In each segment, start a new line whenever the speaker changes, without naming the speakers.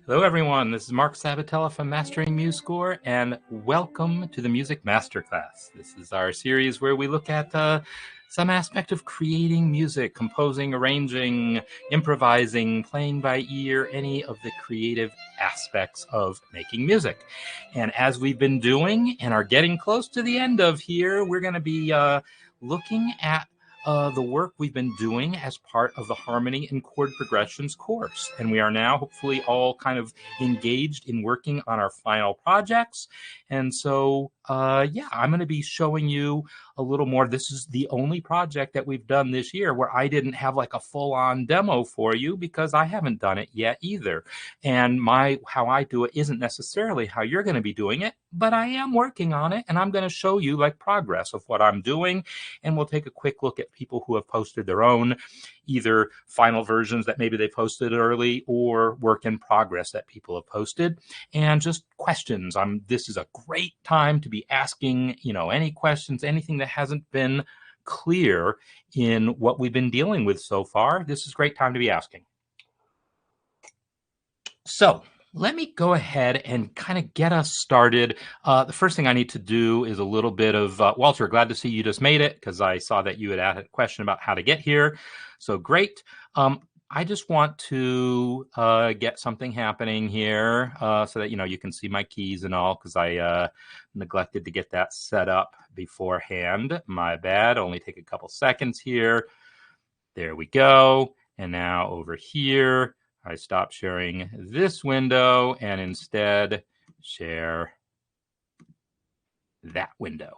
Hello, everyone. This is Marc Sabatella from Mastering MuseScore, and welcome to the Music Masterclass. This is our series where we look at some aspect of creating music, composing, arranging, improvising, playing by ear, any of the creative aspects of making music. And as we've been doing and are getting close to the end of here, we're going to be looking at the work we've been doing as part of the Harmony and Chord Progressions course. And we are now hopefully all kind of engaged in working on our final projects. And so, I'm going to be showing you a little more. This is the only project that we've done this year where I didn't have like a full-on demo for you because I haven't done it yet either. And how I do it isn't necessarily how you're going to be doing it, but I am working on it, and I'm going to show you like progress of what I'm doing. And we'll take a quick look at people who have posted their own either final versions that maybe they posted early or work in progress that people have posted, and just questions. This is a great time to be asking, any questions, anything that hasn't been clear in what we've been dealing with so far. This is a great time to be asking. So let me go ahead and kind of get us started. The first thing I need to do is a little bit of, Walter, glad to see you just made it because I saw that you had asked a question about how to get here. So great. I just want to get something happening here so that, you can see my keys and all, because I neglected to get that set up beforehand. My bad. Only take a couple seconds here. There we go. And now over here, I stop sharing this window and instead share that window.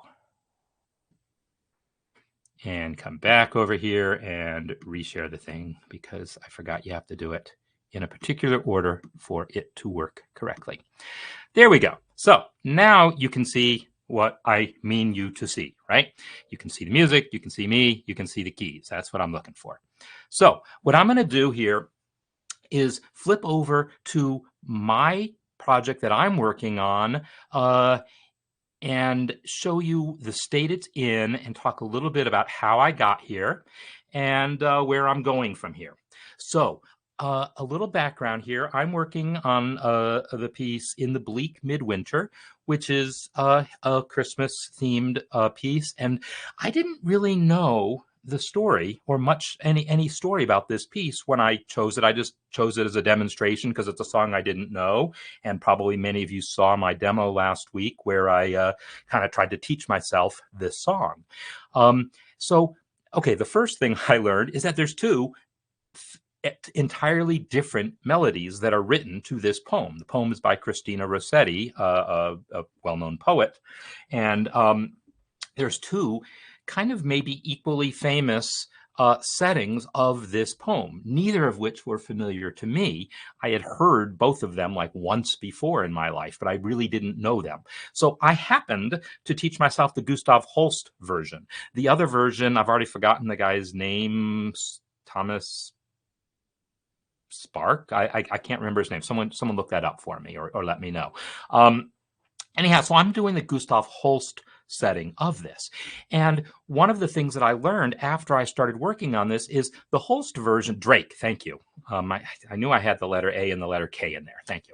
And come back over here and reshare the thing because I forgot you have to do it in a particular order for it to work correctly. There we go. So now you can see what I mean you to see, right? You can see the music, you can see me, you can see the keys. That's what I'm looking for. So what I'm going to do here is flip over to my project that I'm working on and show you the state it's in and talk a little bit about how I got here and where I'm going from here. So a little background here. I'm working on the piece In the Bleak Midwinter, which is a Christmas-themed piece. And I didn't really know the story or much any story about this piece when I chose it. I just chose it as a demonstration because it's a song I didn't know, and probably many of you saw my demo last week where I kind of tried to teach myself this song. Okay, the first thing I learned is that there's two entirely different melodies that are written to this poem. The poem is by Christina Rossetti, a well-known poet, and there's two kind of maybe equally famous settings of this poem, neither of which were familiar to me. I had heard both of them like once before in my life, but I really didn't know them. So I happened to teach myself the Gustav Holst version. The other version, I've already forgotten the guy's name, Thomas Spark. I can't remember his name. Someone look that up for me or let me know. Anyhow, so I'm doing the Gustav Holst setting of this. And one of the things that I learned after I started working on this is the Holst version, Drake, thank you. I knew I had the letter A and the letter K in there. Thank you.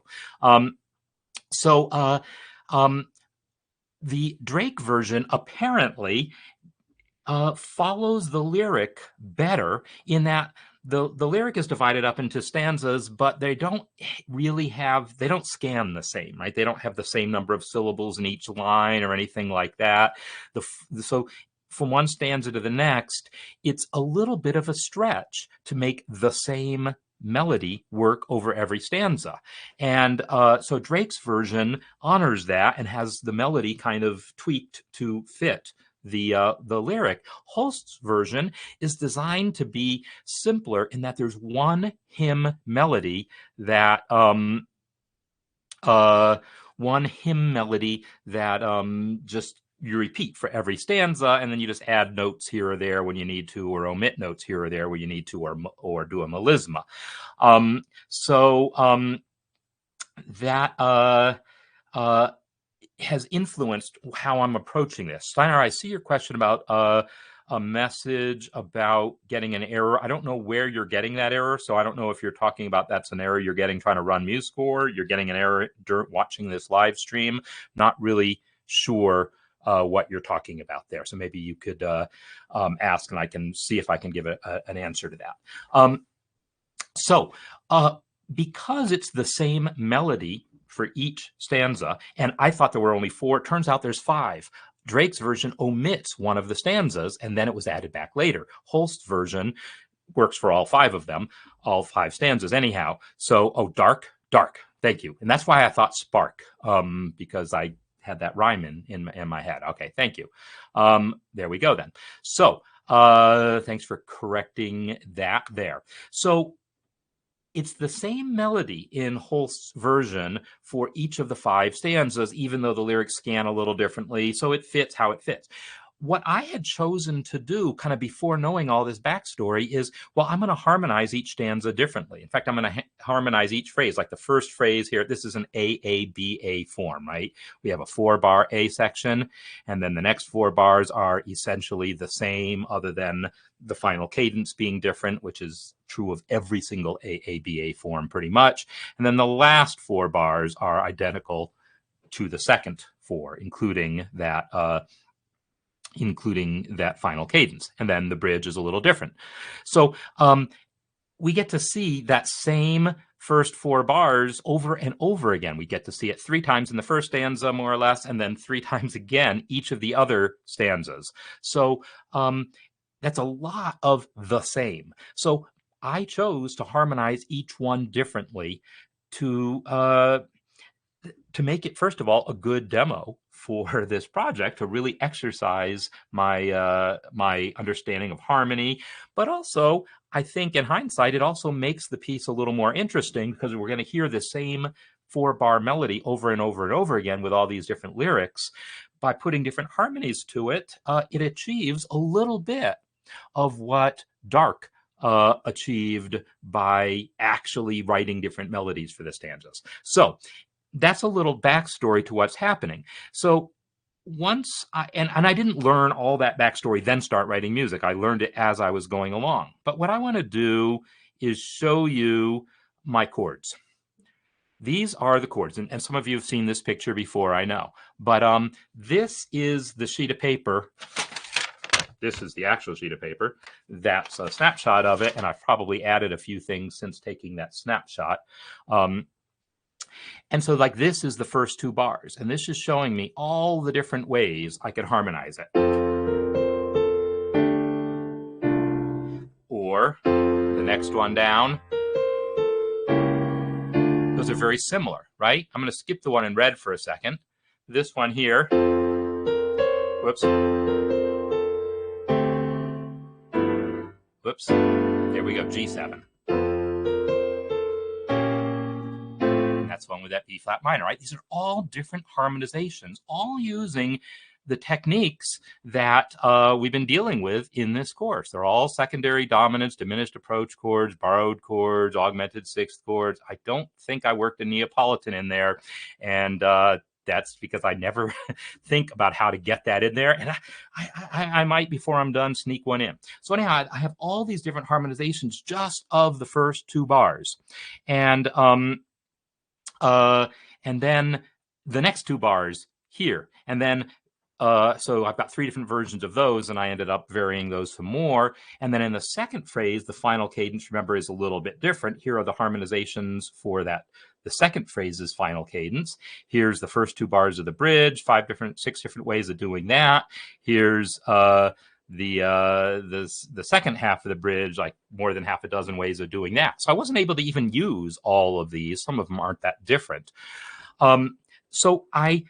The Drake version apparently follows the lyric better in that the lyric is divided up into stanzas, but they don't scan the same, right? They don't have the same number of syllables in each line or anything like that. So from one stanza to the next, it's a little bit of a stretch to make the same melody work over every stanza. And so Drake's version honors that and has the melody kind of tweaked to fit the lyric. Holst's version is designed to be simpler in that there's one hymn melody that just you repeat for every stanza, and then you just add notes here or there when you need to, or omit notes here or there where you need to, or do a melisma. That has influenced how I'm approaching this. Steiner, I see your question about a message about getting an error. I don't know where you're getting that error, so I don't know if you're talking about that's an error you're getting trying to run MuseScore, you're getting an error watching this live stream. Not really sure what you're talking about there. So maybe you could ask, and I can see if I can give an answer to that. Because it's the same melody for each stanza, and I thought there were only 4, it turns out there's 5. Drake's version omits one of the stanzas, and then it was added back later. Holst's version works for all 5 of them, all 5 stanzas anyhow. So, dark, dark, thank you. And that's why I thought spark, because I had that rhyme in my head. Okay, thank you. There we go then. So, thanks for correcting that there. So, it's the same melody in Holst's version for each of the 5 stanzas, even though the lyrics scan a little differently, so it fits how it fits. What I had chosen to do kind of before knowing all this backstory is, well, I'm going to harmonize each stanza differently. In fact, I'm going to harmonize each phrase. Like the first phrase here, this is an A form, right? We have a 4-bar A section, and then the next 4 bars are essentially the same other than the final cadence being different, which is true of every single A form pretty much. And then the last 4 bars are identical to the second 4, including that final cadence. And then the bridge is a little different. So we get to see that same first 4 bars over and over again. We get to see it 3 times in the first stanza, more or less, and then 3 times again each of the other stanzas. So that's a lot of the same. So I chose to harmonize each one differently to make it, first of all, a good demo for this project, to really exercise my my understanding of harmony. But also, I think in hindsight, it also makes the piece a little more interesting, because we're going to hear the same 4-bar melody over and over and over again with all these different lyrics. By putting different harmonies to it, it achieves a little bit of what Dark achieved by actually writing different melodies for the stanzas. So that's a little backstory to what's happening. So once and I didn't learn all that backstory, then start writing music. I learned it as I was going along. But what I want to do is show you my chords. These are the chords, and some of you have seen this picture before, I know. But this is the sheet of paper. This is the actual sheet of paper. That's a snapshot of it, and I've probably added a few things since taking that snapshot. And so, like, this is the first 2 bars, and this is showing me all the different ways I could harmonize it. Or the next one down. Those are very similar, right? I'm going to skip the one in red for a second. This one here. Whoops. Whoops. There we go, G7. That's one with that B flat minor, right? These are all different harmonizations, all using the techniques that we've been dealing with in this course. They're all secondary dominants, diminished approach chords, borrowed chords, augmented sixth chords. I don't think I worked a Neapolitan in there, and that's because I never think about how to get that in there. And I might, before I'm done, sneak one in. So anyhow, I have all these different harmonizations just of the first 2 bars. And then the next 2 bars here. And then so I've got 3 different versions of those, and I ended up varying those some more. And then in the second phrase, the final cadence, remember, is a little bit different. Here are the harmonizations for that. The second phrase's final cadence. Here's the first 2 bars of the bridge, 6 different ways of doing that. Here's the second half of the bridge, like more than half a dozen ways of doing that. So I wasn't able to even use all of these. Some of them aren't that different. So I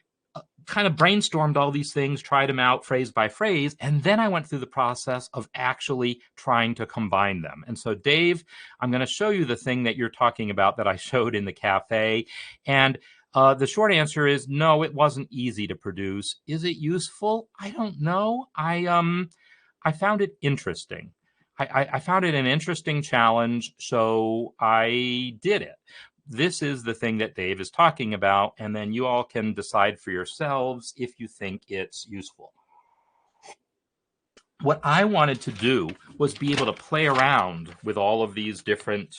kind of brainstormed all these things, tried them out phrase by phrase, and then I went through the process of actually trying to combine them. And so, Dave, I'm going to show you the thing that you're talking about that I showed in the cafe. And the short answer is no, it wasn't easy to produce. Is it useful? I don't know. I found it interesting. I found it an interesting challenge, so I did it. This is the thing that Dave is talking about, and then you all can decide for yourselves if you think it's useful. what I wanted to do was be able to play around with all of these different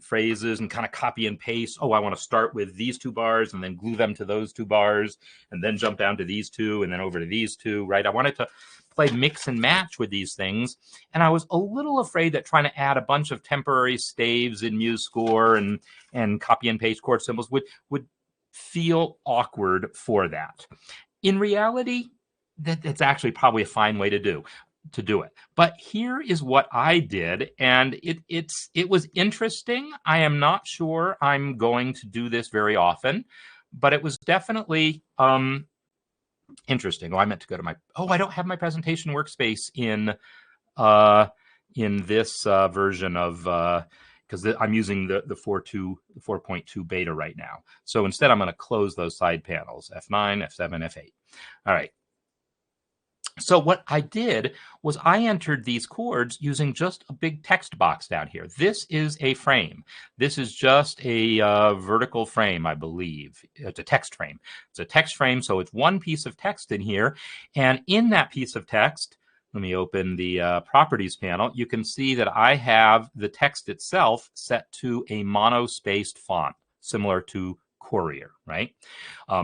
phrases and kind of copy and paste. Oh, I want to start with these two bars and then glue them to those two bars and then jump down to these two and then over to these two, right? I wanted to play mix and match with these things. And I was a little afraid that trying to add a bunch of temporary staves in MuseScore and copy and paste chord symbols would feel awkward for that. In reality, that's actually probably a fine way to do it. But here is what I did, and it was interesting. I am not sure I'm going to do this very often, but it was definitely interesting. Oh, I meant to go to my. Oh, I don't have my presentation workspace in this version of. Because I'm using the 4.2 beta right now. So instead, I'm going to close those side panels, F9, F7, F8. All right. So what I did was I entered these chords using just a big text box down here. This is a frame. This is just a vertical frame, I believe. It's a text frame. It's a text frame, so it's one piece of text in here. And in that piece of text, let me open the properties panel. You can see that I have the text itself set to a monospaced font, similar to Courier, right?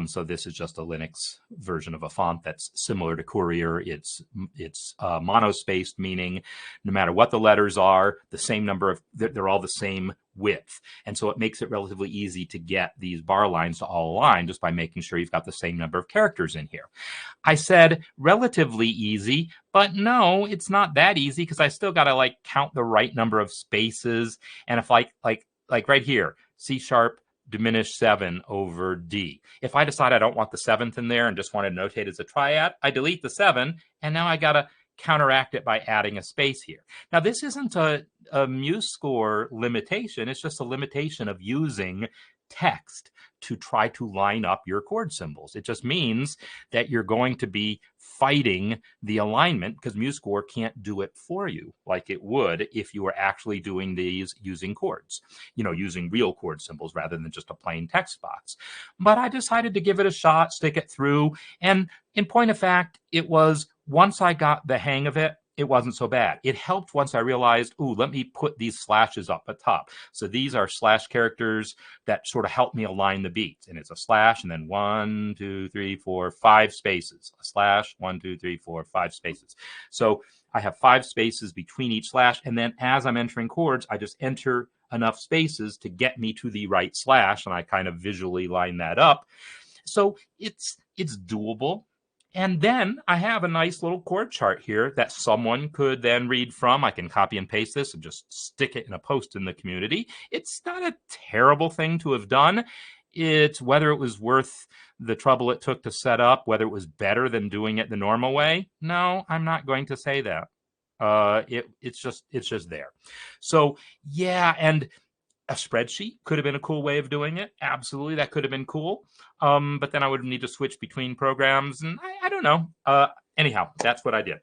So this is just a Linux version of a font that's similar to Courier. It's monospaced, meaning no matter what the letters are, the same number of, they're all the same width. And so it makes it relatively easy to get these bar lines to all align just by making sure you've got the same number of characters in here. I said relatively easy, but no, it's not that easy because I still got to like count the right number of spaces. And if like right here, C# diminish 7 over D. If I decide I don't want the 7th in there and just want to notate as a triad, I delete the 7, and now I got to counteract it by adding a space here. Now, this isn't a MuseScore limitation. It's just a limitation of using text to try to line up your chord symbols. It just means that you're going to be fighting the alignment because MuseScore can't do it for you like it would if you were actually doing these using chords, using real chord symbols rather than just a plain text box. But I decided to give it a shot, stick it through. And in point of fact, it was once I got the hang of it, it wasn't so bad. It helped once I realized, let me put these slashes up at top. So these are slash characters that sort of help me align the beats. And it's a slash and then 1, 2, 3, 4, 5 spaces. A slash, 1, 2, 3, 4, 5 spaces. So I have 5 spaces between each slash. And then as I'm entering chords, I just enter enough spaces to get me to the right slash. And I kind of visually line that up. So it's doable. And then I have a nice little chord chart here that someone could then read from. I can copy and paste this and just stick it in a post in the community. It's not a terrible thing to have done. It's whether it was worth the trouble it took to set up, whether it was better than doing it the normal way. No, I'm not going to say that. It's just there. So yeah, and a spreadsheet could have been a cool way of doing it. Absolutely, that could have been cool. But then I would need to switch between programs, and I don't know. Anyhow, that's what I did.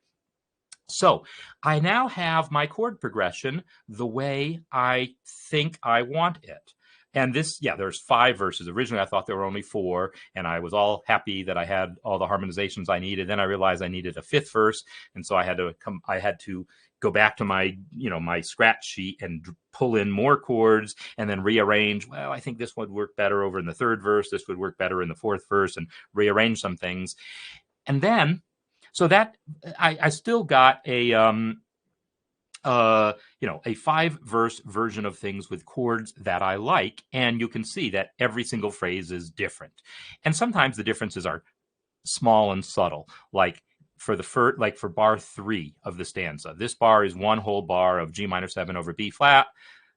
So I now have my chord progression the way I think I want it. And this, there's 5 verses. Originally, I thought there were only 4, and I was all happy that I had all the harmonizations I needed. Then I realized I needed a 5th verse, and so I had to go back to my, my scratch sheet and pull in more chords and then rearrange. Well, I think this would work better over in the 3rd verse. This would work better in the 4th verse, and rearrange some things. And then, so that I still got a 5-verse version of things with chords that I like. And you can see that every single phrase is different. And sometimes the differences are small and subtle, like for bar 3 of the stanza. This bar is one whole bar of G minor 7 over B flat.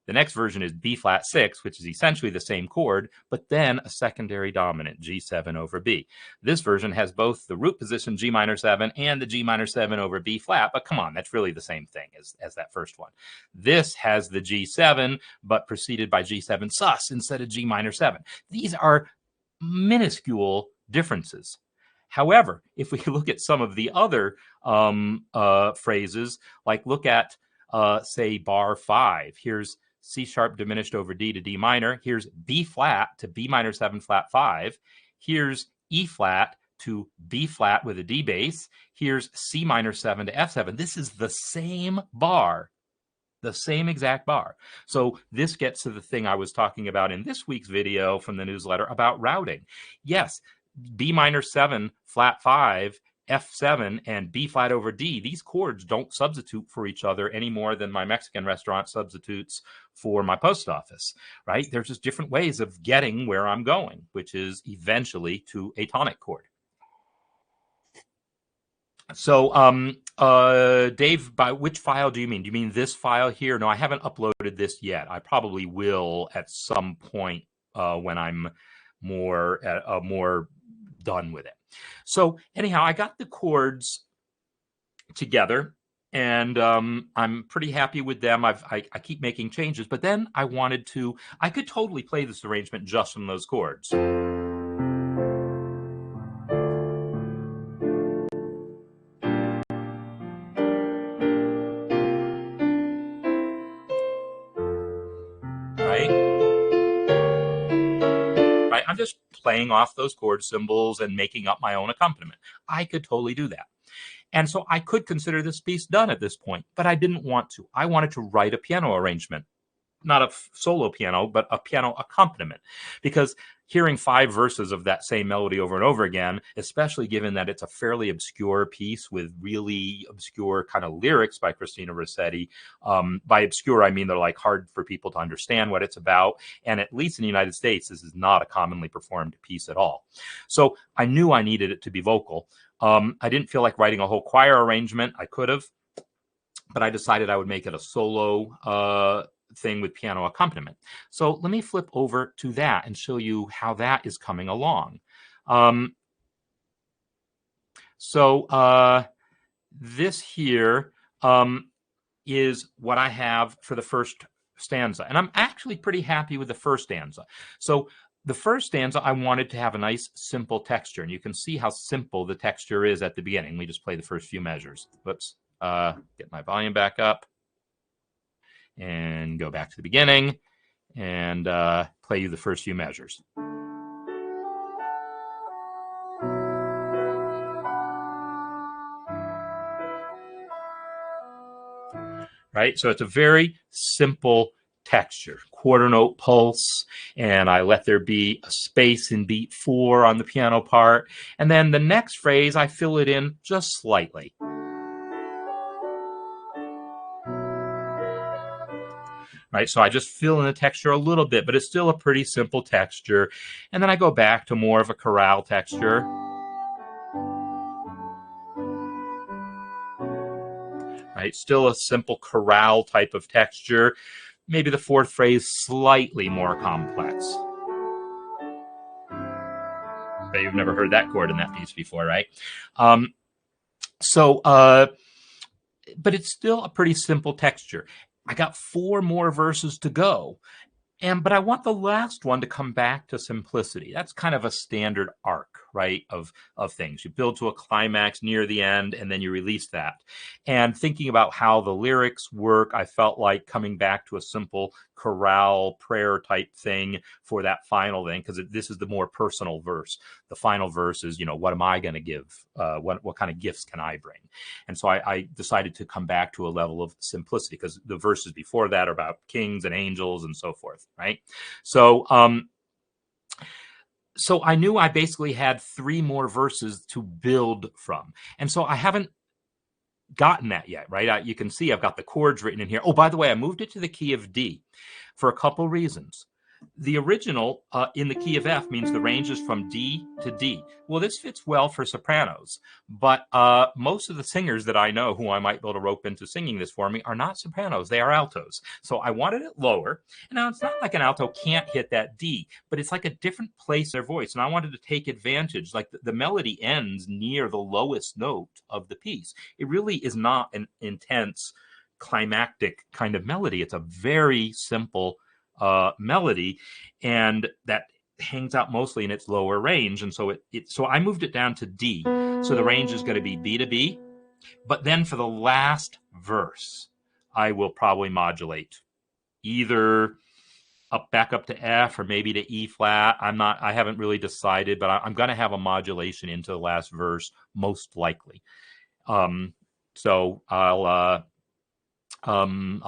The next version is B flat 6, which is essentially the same chord, but then a secondary dominant, G7 over B. This version has both the root position G minor 7 and the G minor 7 over B flat, but come on, that's really the same thing as that first one. This has the G7, but preceded by G7 sus instead of G minor 7. These are minuscule differences. However, if we look at some of the other phrases, like look at, say, bar 5, here's C# diminished over D to D minor. Here's B flat to B minor 7 flat 5. Here's E flat to B flat with a D bass. Here's C minor 7 to F7. This is the same bar, the same exact bar. So this gets to the thing I was talking about in this week's video from the newsletter about routing. Yes, B minor 7, flat 5, F7, and B flat over D, these chords don't substitute for each other any more than my Mexican restaurant substitutes for my post office, right? There's just different ways of getting where I'm going, which is eventually to a tonic chord. So, Dave, by which file do you mean? Do you mean this file here? No, I haven't uploaded this yet. I probably will at some point when I'm more done with it. So anyhow, I got the chords together, and I'm pretty happy with them. I keep making changes, but then I could totally play this arrangement just from those chords. I'm just playing off those chord symbols and making up my own accompaniment. I could totally do that. And so I could consider this piece done at this point, but I didn't want to. I wanted to write a piano arrangement, not a solo piano, but a piano accompaniment, because hearing 5 verses of that same melody over and over again, especially given that it's a fairly obscure piece with really obscure kind of lyrics by Christina Rossetti. By obscure, I mean they're like hard for people to understand what it's about. And at least in the United States, this is not a commonly performed piece at all. So I knew I needed it to be vocal. I didn't feel like writing a whole choir arrangement. I could have, but I decided I would make it a solo thing with piano accompaniment. So let me flip over to that and show you how that is coming along. This here is what I have for the first stanza. And I'm actually pretty happy with the first stanza. So the first stanza, I wanted to have a nice, simple texture. And you can see how simple the texture is at the beginning. We just play the first few measures. Whoops. Get my volume back up. And go back to the beginning and play you the first few measures. Right, so it's a very simple texture, quarter note pulse, and I let there be a space in beat 4 on the piano part, and then the next phrase I fill it in just slightly. Right, so I just fill in the texture a little bit, but it's still a pretty simple texture. And then I go back to more of a chorale texture. Right, still a simple chorale type of texture. Maybe the fourth phrase slightly more complex. But you've never heard that chord in that piece before, right? But it's still a pretty simple texture. I got 4 more verses to go. But I want the last one to come back to simplicity. That's kind of a standard arc, right, of things. You build to a climax near the end, and then you release that. And thinking about how the lyrics work, I felt like coming back to a simple chorale prayer type thing for that final thing, because this is the more personal verse. The final verse is, what am I going to give? What kind of gifts can I bring? And so I decided to come back to a level of simplicity, because the verses before that are about kings and angels and so forth. Right. So I knew I basically had 3 more verses to build from. And so I haven't gotten that yet, right? You can see I've got the chords written in here. Oh, by the way, I moved it to the key of D for a couple reasons. The original in the key of F means the range is from D to D. Well, this fits well for sopranos, but most of the singers that I know who I might be able to rope into singing this for me are not sopranos. They are altos. So I wanted it lower. And now it's not like an alto can't hit that D, but it's like a different place in their voice. And I wanted to take advantage. Like the melody ends near the lowest note of the piece. It really is not an intense climactic kind of melody. It's a very simple melody, and that hangs out mostly in its lower range. And so so I moved it down to D. So the range is going to be B to B. But then for the last verse, I will probably modulate either back up to F or maybe to E flat. I haven't really decided, but I'm going to have a modulation into the last verse, most likely. So I'll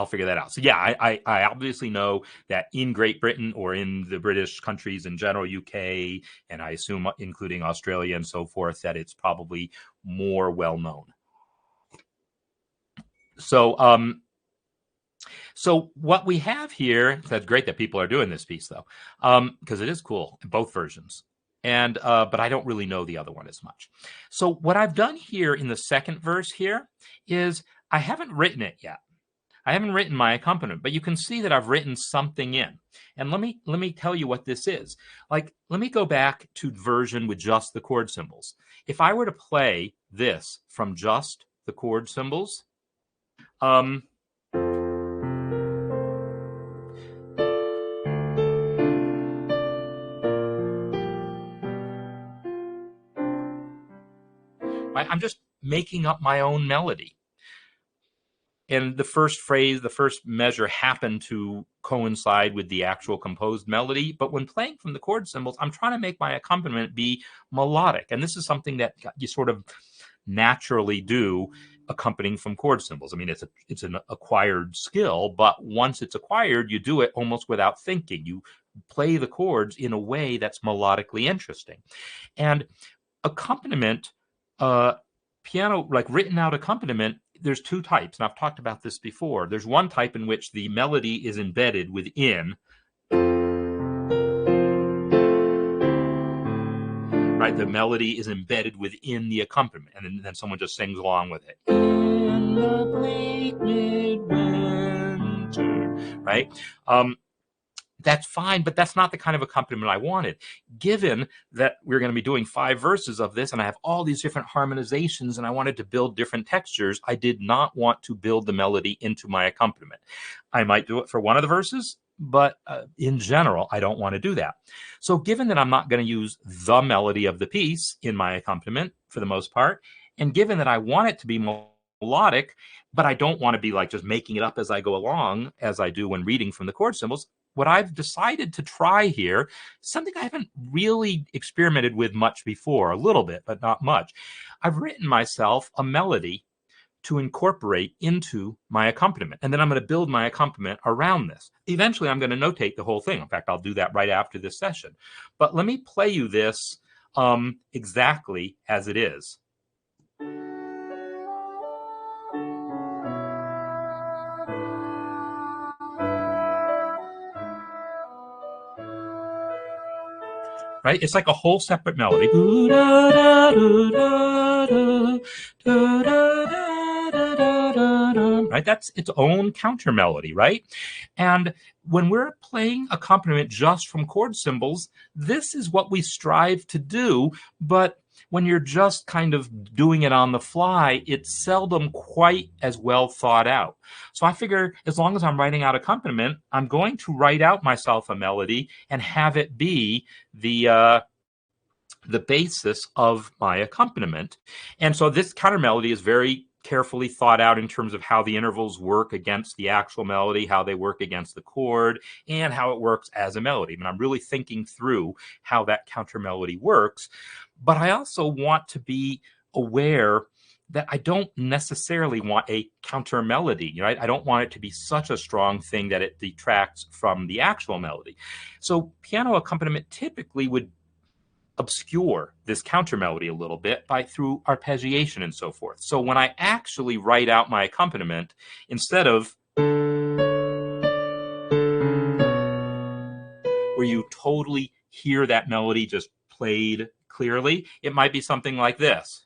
figure that out. So yeah, I obviously know that in Great Britain or in the British countries in general, UK, and I assume including Australia and so forth, that it's probably more well known. So what we have here, that's great that people are doing this piece though, because it is cool, both versions. And but I don't really know the other one as much. So what I've done here in the second verse here is I haven't written it yet. I haven't written my accompaniment, but you can see that I've written something in. And let me tell you what this is. Like, let me go back to version with just the chord symbols. If I were to play this from just the chord symbols, I'm just making up my own melody. And the first phrase, the first measure happened to coincide with the actual composed melody. But when playing from the chord symbols, I'm trying to make my accompaniment be melodic. And this is something that you sort of naturally do accompanying from chord symbols. I mean, it's an acquired skill, but once it's acquired, you do it almost without thinking. You play the chords in a way that's melodically interesting. And accompaniment, piano, like written out accompaniment, there's two types, and I've talked about this before. There's one type in which the melody is embedded within, right? The melody is embedded within the accompaniment, and then someone just sings along with it. In the bleak midwinter, right? That's fine, but that's not the kind of accompaniment I wanted. Given that we're going to be doing 5 verses of this and I have all these different harmonizations and I wanted to build different textures, I did not want to build the melody into my accompaniment. I might do it for one of the verses, but in general, I don't want to do that. So given that I'm not going to use the melody of the piece in my accompaniment for the most part, and given that I want it to be melodic, but I don't want to be like just making it up as I go along, as I do when reading from the chord symbols, what I've decided to try here, something I haven't really experimented with much before, a little bit, but not much. I've written myself a melody to incorporate into my accompaniment. And then I'm going to build my accompaniment around this. Eventually, I'm going to notate the whole thing. In fact, I'll do that right after this session. But let me play you this exactly as it is. Right? It's like a whole separate melody. Right? That's its own counter melody, right? And when we're playing accompaniment just from chord symbols, this is what we strive to do, but when you're just kind of doing it on the fly, it's seldom quite as well thought out. So I figure as long as I'm writing out accompaniment, I'm going to write out myself a melody and have it be the basis of my accompaniment. And so this counter melody is very carefully thought out in terms of how the intervals work against the actual melody, how they work against the chord, and how it works as a melody. I mean, I'm really thinking through how that counter melody works. But I also want to be aware that I don't necessarily want a counter melody, right? I don't want it to be such a strong thing that it detracts from the actual melody. So piano accompaniment typically would obscure this counter melody a little bit through arpeggiation and so forth. So when I actually write out my accompaniment, instead of where you totally hear that melody just played clearly, it might be something like this.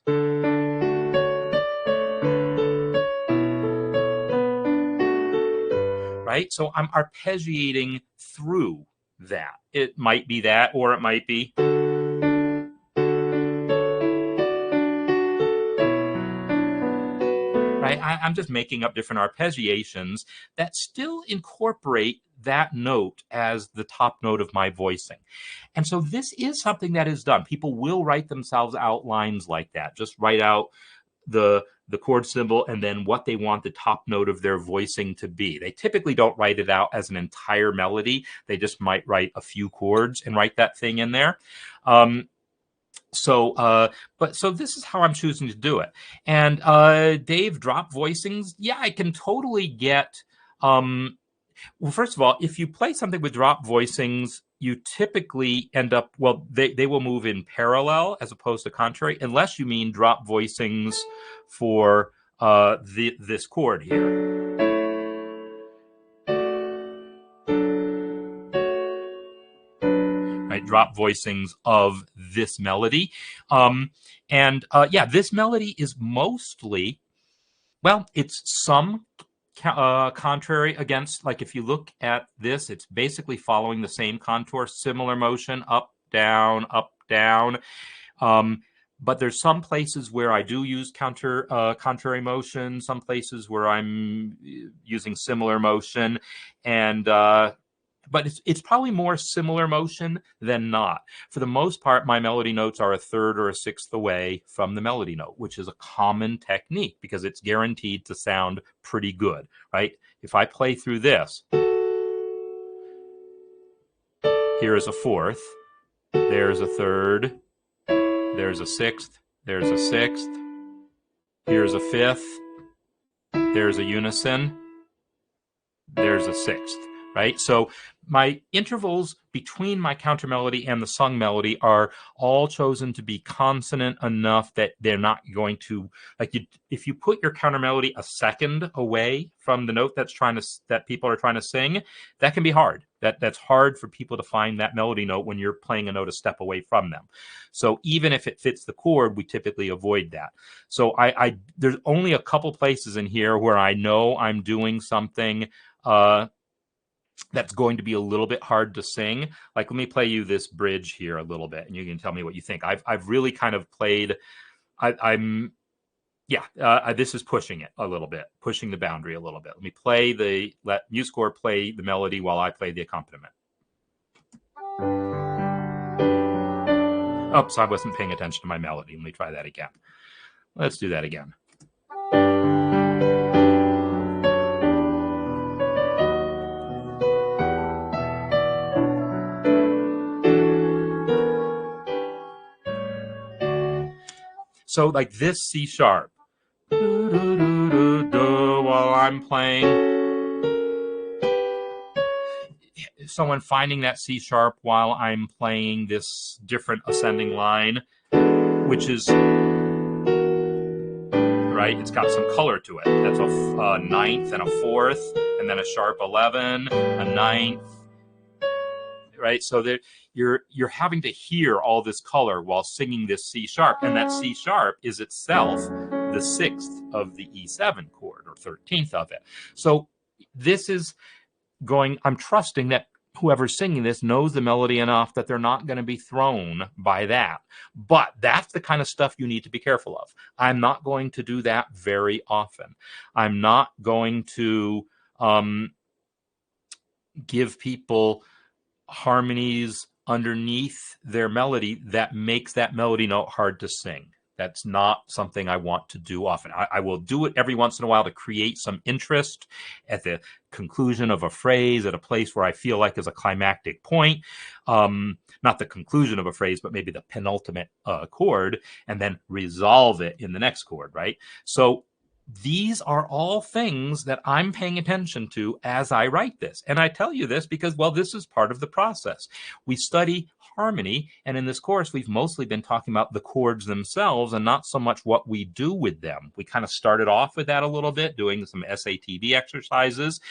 Right? So I'm arpeggiating through that. It might be that, or it might be. Right? I'm just making up different arpeggiations that still incorporate that note as the top note of my voicing. And so this is something that is done. People will write themselves outlines like that. Just write out the the chord symbol, and then what they want the top note of their voicing to be. They typically don't write it out as an entire melody. They just might write a few chords and write that thing in there. So this is how I'm choosing to do it. And Dave, drop voicings. Yeah, I can totally get. Well, first of all, if you play something with drop voicings, you typically end up, well, they will move in parallel as opposed to contrary, unless you mean drop voicings for this chord here. Right, drop voicings of this melody. Yeah, this melody is mostly, well, it's some contrary against, like if you look at this, it's basically following the same contour, similar motion, up, down, up, down. But there's some places where I do use contrary motion, some places where I'm using similar motion, and but it's probably more similar motion than not. For the most part, my melody notes are a third or a sixth away from the melody note, which is a common technique because it's guaranteed to sound pretty good, right? If I play through this, here is a fourth, there's a third, there's a sixth, there's a sixth, here's a fifth, there's a unison, there's a sixth. Right? So my intervals between my counter melody and the sung melody are all chosen to be consonant enough that they're not going to, like, if you put your counter melody a second away from the note that people are trying to sing, that can be hard. That's hard for people to find that melody note when you're playing a note a step away from them. So even if it fits the chord, we typically avoid that. So there's only a couple places in here where I know I'm doing something that's going to be a little bit hard to sing. Like, let me play you this bridge here a little bit, and you can tell me what you think. I've really kind of played. This is pushing it a little bit, pushing the boundary a little bit. Let MuseScore play the melody while I play the accompaniment. Oops, I wasn't paying attention to my melody. Let me try that again. Let's do that again. So like this C sharp, while I'm playing, someone finding that C sharp while I'm playing this different ascending line, which is, right, it's got some color to it. That's a ninth and a fourth, and then a sharp 11, a ninth, right? So that you're having to hear all this color while singing this C sharp, and that C sharp is itself the sixth of the E7 chord, or 13th of it. So this is going, I'm trusting that whoever's singing this knows the melody enough that they're not going to be thrown by that. But that's the kind of stuff you need to be careful of. I'm not going to do that very often. I'm not going to give people harmonies underneath their melody that makes that melody note hard to sing. That's not something I want to do often. I will do it every once in a while to create some interest at the conclusion of a phrase, at a place where I feel like is a climactic point. Not the conclusion of a phrase, but maybe the penultimate chord, and then resolve it in the next chord, right? So these are all things that I'm paying attention to as I write this. And I tell you this because, well, this is part of the process. We study harmony, and in this course, we've mostly been talking about the chords themselves and not so much what we do with them. We kind of started off with that a little bit, doing some SATB exercises.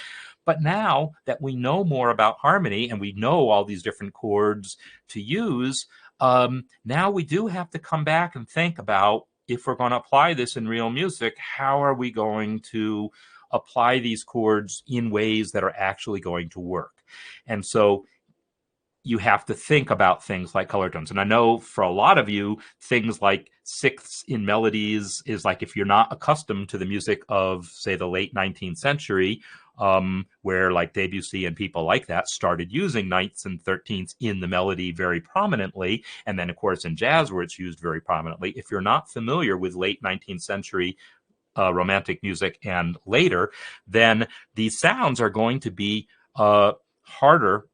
But now that we know more about harmony and we know all these different chords to use, now we do have to come back and think about, if we're going to apply this in real music, how are we going to apply these chords in ways that are actually going to work? And so you have to think about things like color tones. And I know for a lot of you, things like sixths in melodies is like, if you're not accustomed to the music of, say, the late 19th century, where like Debussy and people like that started using ninths and 13ths in the melody very prominently. And then, of course, in jazz, where it's used very prominently. If you're not familiar with late 19th century romantic music and later, then these sounds are going to be harder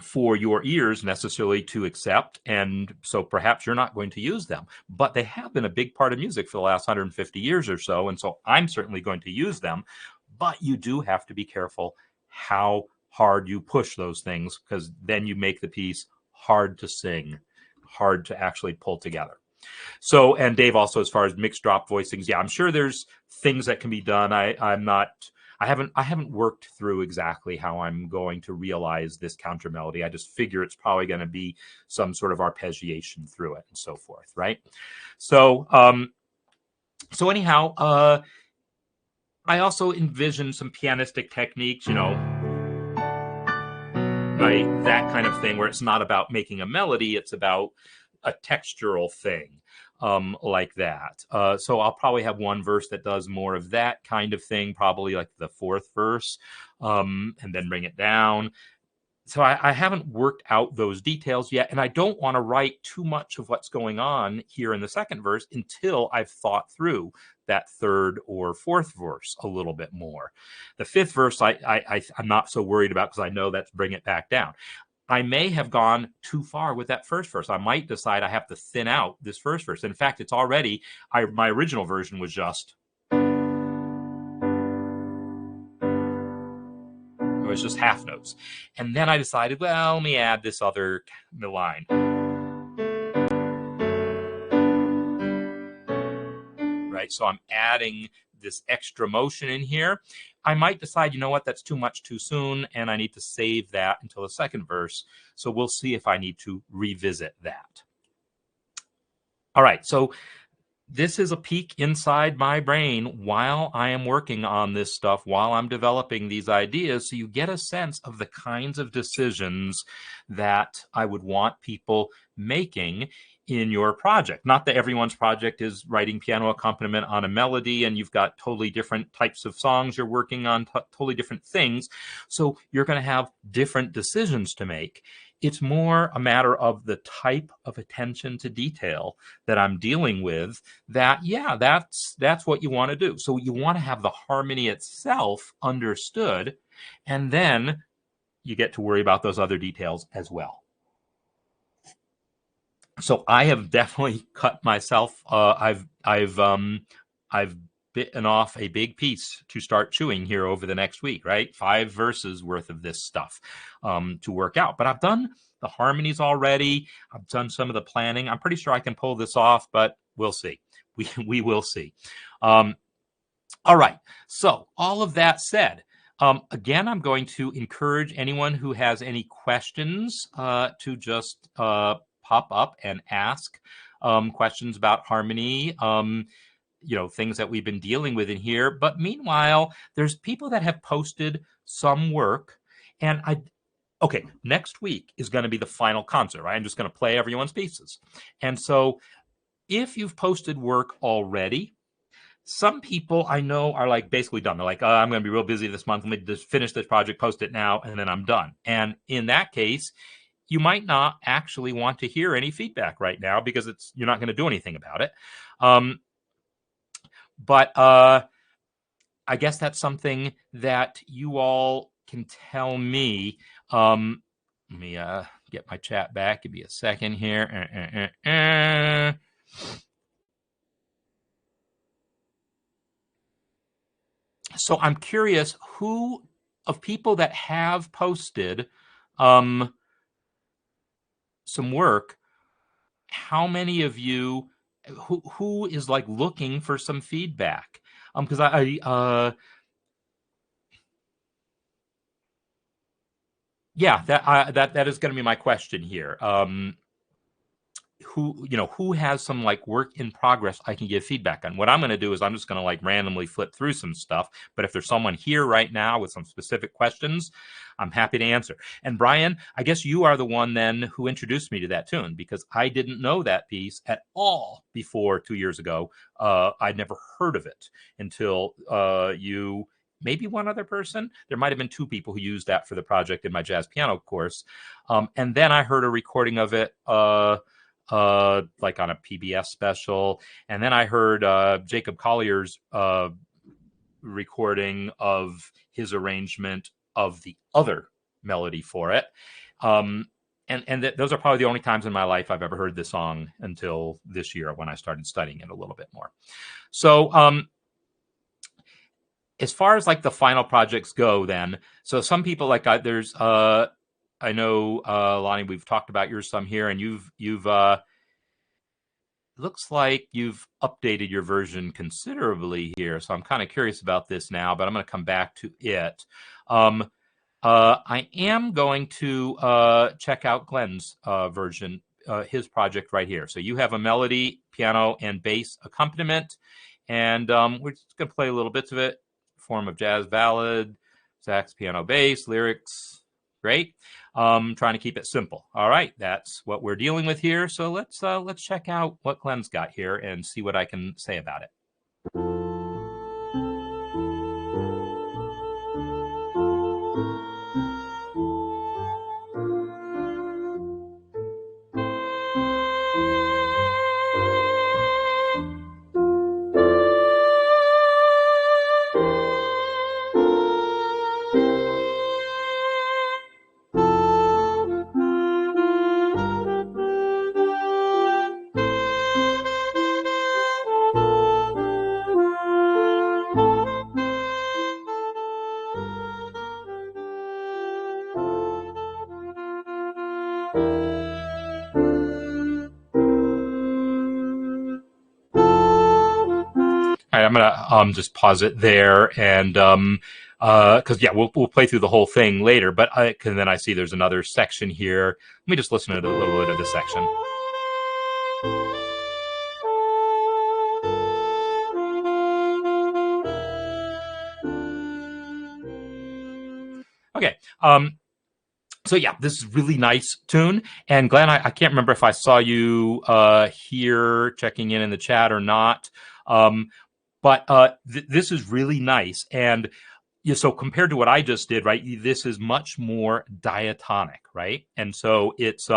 for your ears necessarily to accept, and so perhaps you're not going to use them, but they have been a big part of music for the last 150 years or so, and so I'm certainly going to use them. But you do have to be careful how hard you push those things, because then you make the piece hard to sing, hard to actually pull together. So, and Dave, also as far as mixed drop voicings, yeah, I'm sure there's things that can be done. I haven't worked through exactly how I'm going to realize this counter melody. I just figure it's probably going to be some sort of arpeggiation through it and so forth, right? So, so anyhow, I also envision some pianistic techniques, right? That kind of thing, where it's not about making a melody, it's about a textural thing, like that. So I'll probably have one verse that does more of that kind of thing, probably like the fourth verse, and then bring it down. So I haven't worked out those details yet, and I don't want to write too much of what's going on here in the second verse until I've thought through that third or fourth verse a little bit more. The fifth verse, I'm not so worried about, because I know that's bring it back down. I may have gone too far with that first verse. I might decide I have to thin out this first verse. In fact, it's already, my original version was just, it was just half notes. And then I decided, well, let me add this other line. Right? So I'm adding this extra motion in here. I might decide, you know what, that's too much too soon, and I need to save that until the second verse. So we'll see if I need to revisit that. All right, so this is a peek inside my brain while I am working on this stuff, while I'm developing these ideas, so you get a sense of the kinds of decisions that I would want people making in your project. Not that everyone's project is writing piano accompaniment on a melody, and you've got totally different types of songs you're working on, totally different things. So you're going to have different decisions to make. It's more a matter of the type of attention to detail that I'm dealing with, that, yeah, that's what you want to do. So you want to have the harmony itself understood, and then you get to worry about those other details as well. So I have definitely cut myself. I've bitten off a big piece to start chewing here over the next week, right? 5 verses worth of this stuff to work out. But I've done the harmonies already. I've done some of the planning. I'm pretty sure I can pull this off, but we'll see. We will see. All right. So all of that said, again, I'm going to encourage anyone who has any questions to just pop up and ask questions about harmony, things that we've been dealing with in here. But meanwhile, there's people that have posted some work, and okay, next week is going to be the final concert, right? I'm just going to play everyone's pieces. And so if you've posted work already, some people I know are like basically done. They're like, I'm going to be real busy this month. Let me just finish this project, post it now, and then I'm done. And in that case, you might not actually want to hear any feedback right now, because you're not going to do anything about it. But I guess that's something that you all can tell me. Let me get my chat back. Give me a second here. So I'm curious, who of people that have posted some work, how many of you who is like looking for some feedback? Because yeah, that is going to be my question here. Who has some like work in progress I can give feedback on? What I'm going to do is I'm just going to like randomly flip through some stuff. But if there's someone here right now with some specific questions, I'm happy to answer. And Brian, I guess you are the one then who introduced me to that tune, because I didn't know that piece at all before 2 years ago. I'd never heard of it until you, maybe one other person. There might have been 2 people who used that for the project in my jazz piano course. And then I heard a recording of it like on a PBS special. And then I heard Jacob Collier's recording of his arrangement of the other melody for it. Those are probably the only times in my life I've ever heard this song until this year when I started studying it a little bit more. So as far as like the final projects go then, so some people like there's I know Lonnie, we've talked about yours some here, and you've looks like you've updated your version considerably here. So I'm kind of curious about this now, but I'm going to come back to it. I am going to check out Glenn's version, his project right here. So you have a melody, piano, and bass accompaniment, and we're just going to play little bits of it. Form of jazz ballad, sax, piano, bass, lyrics. Great. Trying to keep it simple. All right, that's what we're dealing with here. So let's check out what Glenn's got here and see what I can say about it. All right, I'm gonna just pause it there, and because yeah, we'll play through the whole thing later. But then I see there's another section here. Let me just listen to a little bit of this section. Okay. So yeah, this is really nice tune. And Glenn, I can't remember if I saw you here checking in the chat or not. But this is really nice. And yeah, so compared to what I just did, right, this is much more diatonic, right? And so it's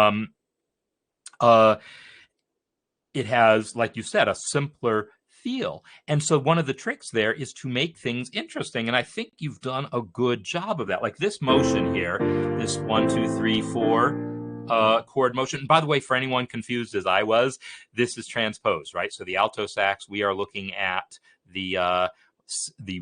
it has, like you said, a simpler feel. And so one of the tricks there is to make things interesting. And I think you've done a good job of that. Like this motion here, this 1, 2, 3, 4 chord motion. And by the way, for anyone confused as I was, this is transposed, right? So the alto sax, we are looking at the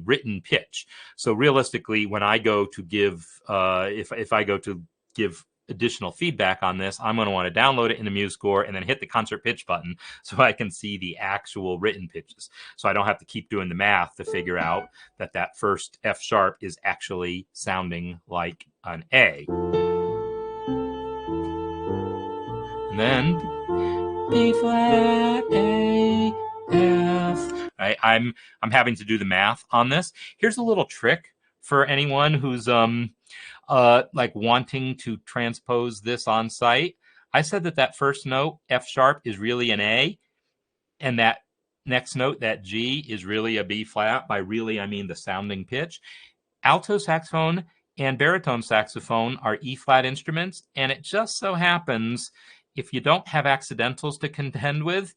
written pitch. So realistically, when I go to give, if I go to give additional feedback on this, I'm going to want to download it in the MuseScore and then hit the concert pitch button so I can see the actual written pitches. So I don't have to keep doing the math to figure out that first F sharp is actually sounding like an A. And then B flat, A, F. Right? I'm having to do the math on this. Here's a little trick for anyone who's like wanting to transpose this on site. I said that first note, F sharp, is really an A, and that next note, that G, is really a B flat. By really, I mean the sounding pitch. Alto saxophone and baritone saxophone are E flat instruments, and it just so happens, if you don't have accidentals to contend with,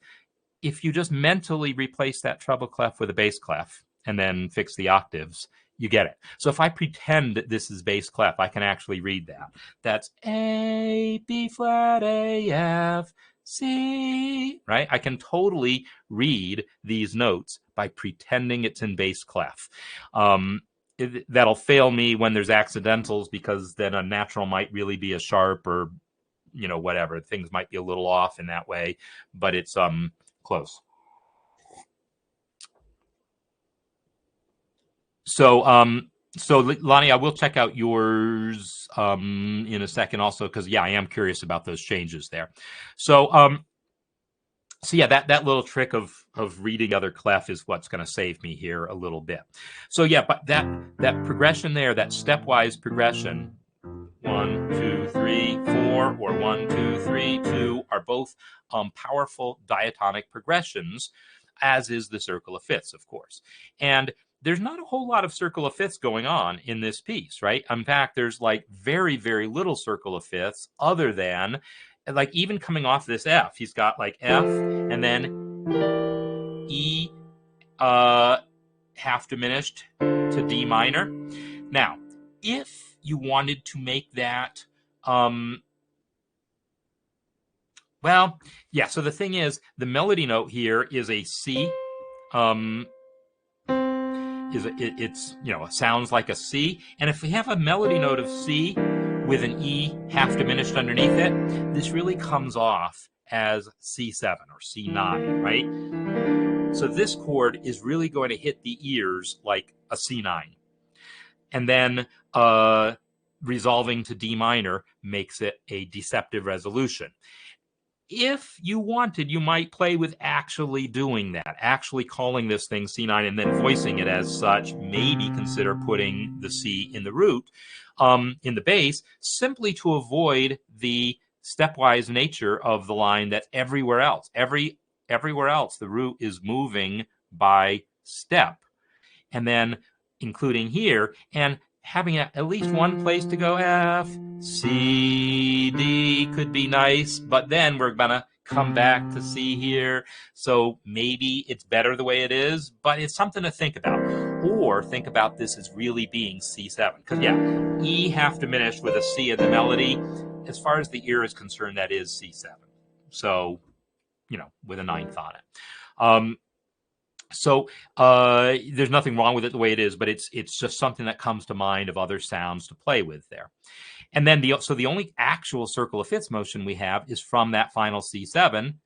if you just mentally replace that treble clef with a bass clef and then fix the octaves, you get it. So if I pretend that this is bass clef, I can actually read that. That's A, B flat, A, F, C, right? I can totally read these notes by pretending it's in bass clef. That'll fail me when there's accidentals, because then a natural might really be a sharp, or, you know, whatever. Things might be a little off in that way, but it's close. So Lonnie, I will check out yours in a second also, because yeah, I am curious about those changes there. So yeah, that little trick of reading other clef is what's going to save me here a little bit. So yeah, but that progression there, that stepwise progression, 1, 2, 3, 4, or 1, 2, 3, 2, are both powerful diatonic progressions, as is the circle of fifths, of course. And there's not a whole lot of circle of fifths going on in this piece, right? In fact, there's like very, very little circle of fifths, other than like even coming off this F, he's got like F and then E half diminished to D minor. Now, if you wanted to make that, well, yeah, so the thing is, the melody note here is a C. It's, you know, it sounds like a C. And if we have a melody note of C with an E half diminished underneath it, this really comes off as C7 or C9, right? So this chord is really going to hit the ears like a C9. And then resolving to D minor makes it a deceptive resolution. If you wanted, you might play with actually doing that, actually calling this thing C9 and then voicing it as such. Maybe consider putting the C in the root, in the bass, simply to avoid the stepwise nature of the line that's everywhere else. Everywhere else, the root is moving by step. And then including here, and having at least one place to go, F, C, D could be nice, but then we're going to come back to C here. So maybe it's better the way it is, but it's something to think about. Or think about this as really being C7. Because, yeah, E half diminished with a C in the melody. As far as the ear is concerned, that is C7. So, you know, with a ninth on it. So there's nothing wrong with it the way it is, but it's just something that comes to mind of other sounds to play with there. And then the only actual circle of fifths motion we have is from that final C7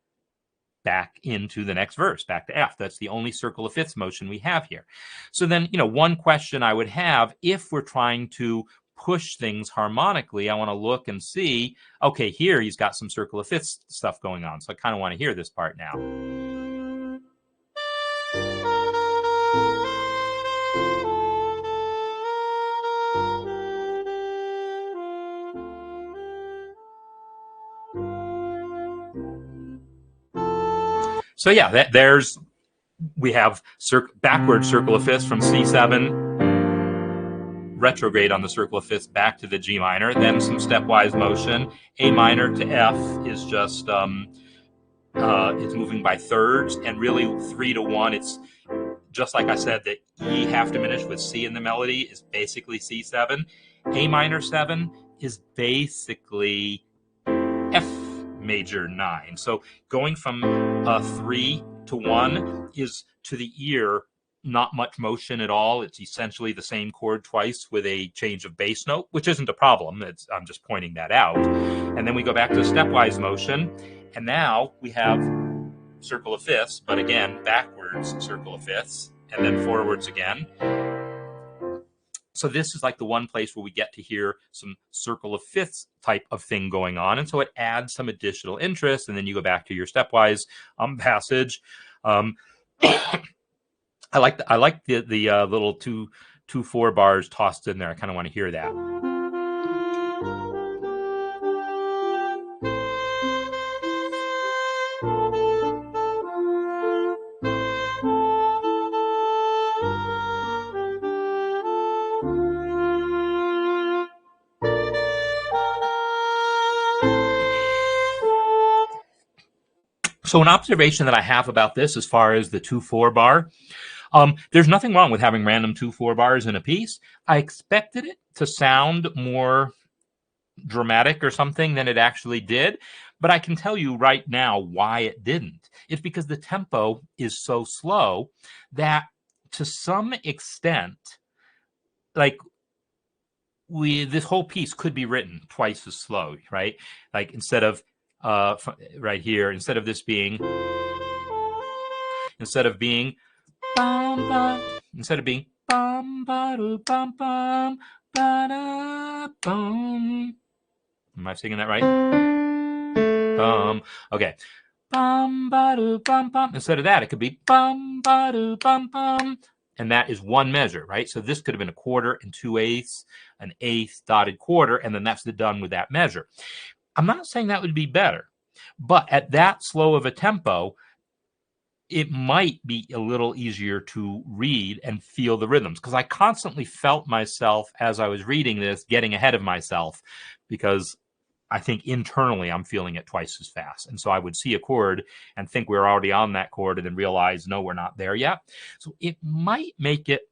back into the next verse, back to F. That's the only circle of fifths motion we have here. So then, you know, one question I would have, if we're trying to push things harmonically, I want to look and see, okay, here he's got some circle of fifths stuff going on. So I kind of want to hear this part now. So yeah, we have backward circle of fifths from C7, retrograde on the circle of fifths back to the G minor, then some stepwise motion. A minor to F is just it's moving by thirds, and really 3 to 1. It's just like I said, that E half diminished with C in the melody is basically C7. A minor 7 is basically F major 9. So going from 3 to 1 is, to the ear, not much motion at all. It's essentially the same chord twice with a change of bass note, which isn't a problem. I'm just pointing that out. And then we go back to stepwise motion, and now we have circle of fifths, but again, backwards circle of fifths, and then forwards again. So this is like the one place where we get to hear some circle of fifths type of thing going on. And so it adds some additional interest. And then you go back to your stepwise passage. I like the little two 4 bars tossed in there. I kind of want to hear that. So an observation that I have about this, as far as the 2/4 bar, there's nothing wrong with having random 2/4 bars in a piece. I expected it to sound more dramatic or something than it actually did, but I can tell you right now why it didn't. It's because the tempo is so slow that, to some extent, like, this whole piece could be written twice as slow, right? Like, instead of right here, instead of being bum, bum, ba-do, bum, bum, ba-da, bum. Am I singing that right? Okay. Bum, ba-do, bum, bum. Instead of that, it could be bum, ba-do, bum, bum. And that is one measure, right? So this could have been a quarter and 2/8, an eighth dotted quarter, and then that's done with that measure. I'm not saying that would be better, but at that slow of a tempo, it might be a little easier to read and feel the rhythms, because I constantly felt myself, as I was reading this, getting ahead of myself, because I think internally I'm feeling it twice as fast. And so I would see a chord and think we're already on that chord and then realize, no, we're not there yet. So it might make it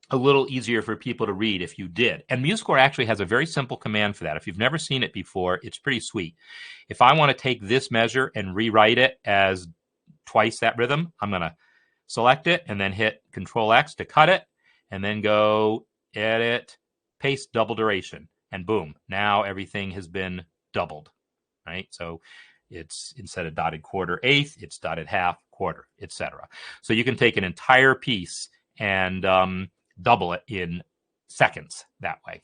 a little easier for people to read if you did. And MuseScore actually has a very simple command for that. If you've never seen it before, it's pretty sweet. If I want to take this measure and rewrite it as twice that rhythm, I'm going to select it and then hit Control X to cut it, and then go Edit, Paste Double Duration, and boom, now everything has been doubled, right? So it's, instead of dotted quarter eighth, it's dotted half, quarter, etc. So you can take an entire piece and double it in seconds that way.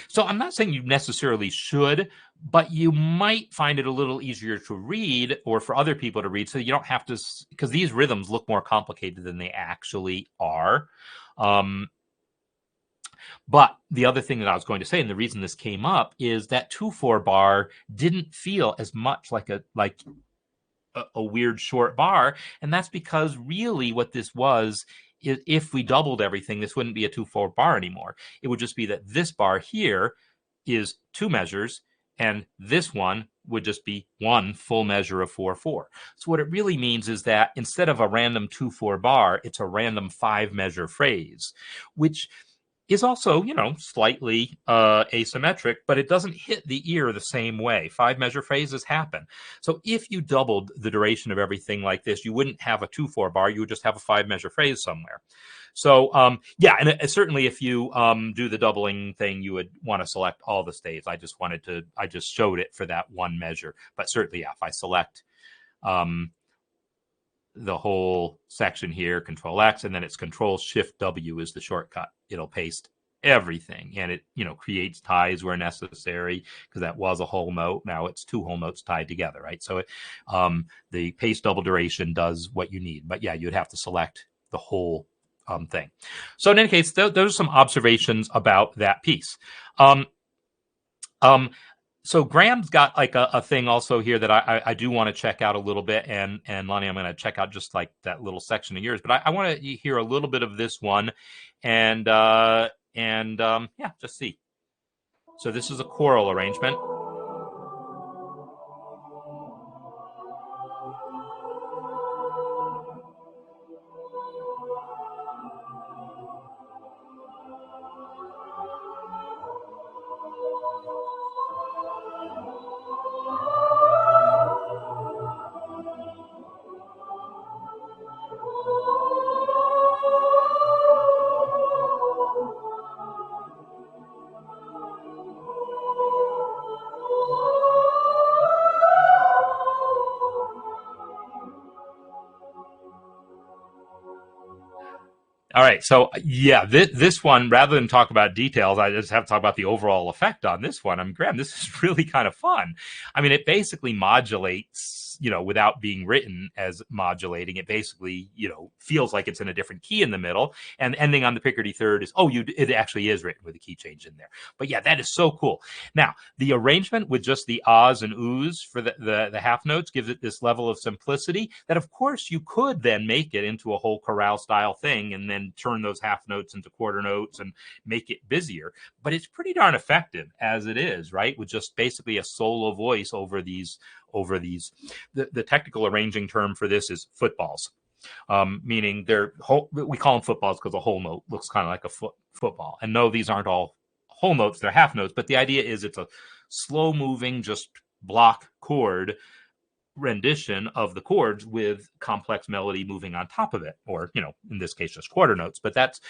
So I'm not saying you necessarily should, but you might find it a little easier to read, or for other people to read, so you don't have to, because these rhythms look more complicated than they actually are. But the other thing that I was going to say, and the reason this came up, is that 2/4 bar didn't feel as much like a weird short bar, and that's because really what this was, if we doubled everything, this wouldn't be a 2/4 bar anymore. It would just be that this bar here is 2 measures, and this one would just be 1 full measure of 4/4. So what it really means is that instead of a random 2/4 bar, it's a random 5 measure phrase, which is also, slightly asymmetric, but it doesn't hit the ear the same way. 5 measure phrases happen. So if you doubled the duration of everything like this, you wouldn't have a 2/4 bar, you would just have a 5 measure phrase somewhere. So yeah, and certainly if you do the doubling thing, you would want to select all the staves. I just showed it for that one measure. But certainly, yeah, if I select the whole section here, Control X, and then it's Control Shift W is the shortcut. It'll paste everything, and it creates ties where necessary, because that was a whole note. Now it's 2 whole notes tied together, right? So the paste double duration does what you need. But yeah, you'd have to select the whole thing. So in any case, those are some observations about that piece. So Graham's got like a thing also here that I do want to check out a little bit, and Lonnie, I'm going to check out just like that little section of yours, but I want to hear a little bit of this one, and yeah, just see. So this is a choral arrangement. All right, so yeah, this one, rather than talk about details, I just have to talk about the overall effect on this one. I mean, Graham, this is really kind of fun. I mean, it basically modulates, without being written as modulating. It basically, feels like it's in a different key in the middle, and ending on the Picardy third is, it actually is written with a key change in there. But yeah, that is so cool. Now, the arrangement with just the ahs and oohs for the half notes gives it this level of simplicity that, of course, you could then make it into a whole chorale style thing, and then turn those half notes into quarter notes and make it busier. But it's pretty darn effective as it is, right? With just basically a solo voice over these. The technical arranging term for this is footballs, meaning we call them footballs because a whole note looks kind of like a football. And no, these aren't all whole notes, they're half notes, but the idea is it's a slow moving, just block chord rendition of the chords with complex melody moving on top of it, or in this case just quarter notes. But that's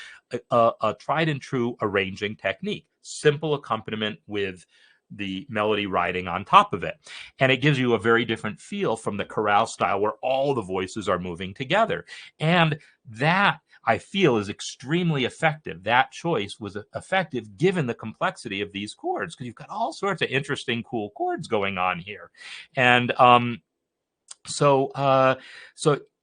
a tried and true arranging technique, simple accompaniment with the melody riding on top of it, and it gives you a very different feel from the chorale style where all the voices are moving together. And that, I feel, is extremely effective. That choice was effective given the complexity of these chords, because you've got all sorts of interesting, cool chords going on here. And so